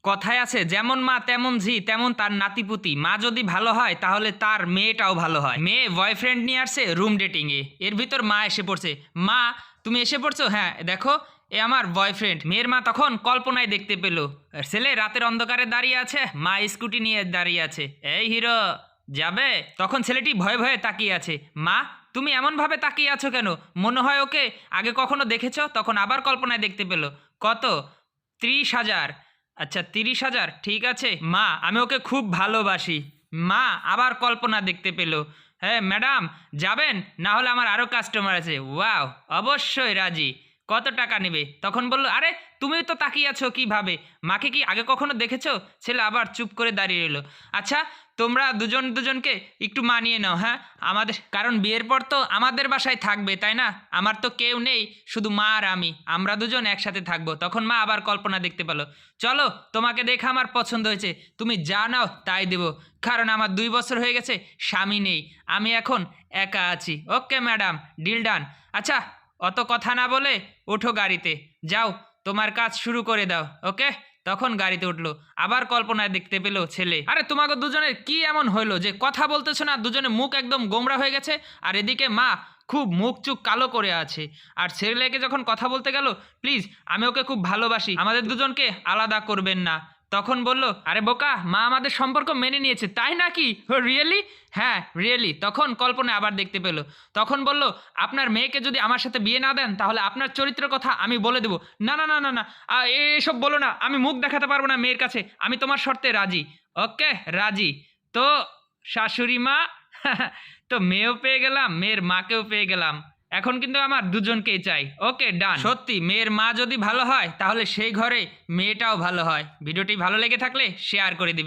কথায় আছে যেমন মা তেমন ঝি তেমন তার নাতিপুতি। মা যদি ভালো হয় তাহলে তার মেয়েটাও ভালো হয়। মেয়ে বয়ফ্রেন্ড নিয়ে আসছে রুম ডেটিং এ, এর ভিতর মা এসে পড়ছে। মা তুমি এসে পড়ছো? হ্যাঁ দেখো এ আমার বয়ফ্রেন্ড। মেয়ের মা তখন কল্পনায় দেখতে পেল ছেলে রাতের অন্ধকারে দাঁড়িয়ে আছে, মা স্কুটি নিয়ে দাঁড়িয়ে আছে। এই হিরো যাবে? তখন ছেলেটি ভয়ে ভয়ে তাকিয়ে আছে। মা তুমি এমন ভাবে তাকিয়ে আছো কেন? মনে হয় ওকে আগে কখনো দেখেছো? তখন আবার কল্পনায় দেখতে পেল। কত? 30,000। আচ্ছা 30,000 ঠিক আছে মা, আমি ওকে খুব ভালোবাসি। মা আবার কল্পনা দেখতে পেল। হ্যাঁ ম্যাডাম যাবেন? না হলে আমার আরও কাস্টমার আছে। ওয়াও অবশ্যই রাজি। কত টাকা নেবে? তখন বলল আরে তুমিও তো তাকিয়ে আছো কিভাবে? মাকে কি আগে কখনো দেখেছো? ছেলে আবার চুপ করে দাঁড়িয়ে রইল। আচ্ছা তোমরা দুজন দুজনকে একটু মানিয়ে নাও, হ্যাঁ আমাদের, কারণ বিয়ের পর তো আমাদের বাসায় থাকবে তাই না? আমার তো কেউ নেই, শুধু মা আর আমি, আমরা দুজন একসাথে থাকবো। তখন মা আবার কল্পনা দেখতে পেল। চলো তোমাকে দেখে আমার পছন্দ হয়েছে, তুমি যা নাও তাই দেবো, কারণ আমার 2 বছর হয়ে গেছে, স্বামী নেই, আমি এখন একা আছি। Okay madam deal done. আচ্ছা অত কথা না বলে ওঠো গাড়িতে, যাও তোমার কাজ শুরু করে দাও। ওকে তখন গাড়িতে উঠলো। আবার কল্পনায় দেখতে পেল ছেলে। আরে তোমাকে দুজনের কি এমন হইলো যে কথা বলতেছো না? দুজনের মুখ একদম গোমরা হয়ে গেছে। আর এদিকে মা খুব মুখ চুখ কালো করে আছে। আর ছেলেকে যখন কথা বলতে গেল, প্লিজ আমি ওকে খুব ভালোবাসি, আমাদের দুজনকে আলাদা করবেন না। তখন বলল আরে বোকা, মা আমাদের সম্পর্ক মেনে নিয়েছে। তাই নাকি? রিয়েলি? হ্যাঁ রিয়েলি। তখন কল্পনা আবার দেখতে পেল। তখন বলল আপনার মেয়েকে যদি আমার সাথে বিয়ে না দেন তাহলে আপনার চরিত্রের কথা আমি বলে দেবো। না না না না না, এসব বলো না, আমি মুখ দেখাতে পারবো না মেয়ের কাছে, আমি তোমার শর্তে রাজি। ওকে রাজি। তো শাশুড়ি মা তো মেয়েও পেয়ে গেলাম, মেয়ের মাকেও পেয়ে গেলাম, এখন কিন্তু আমার দুজনকেই চাই। ওকে ডান। সত্যি মেয়ের মা যদি ভালো হয় তাহলে সেই ঘরে মেয়েটাও ভালো হয়। ভিডিওটি ভালো লেগে থাকলে শেয়ার করে দিবেন।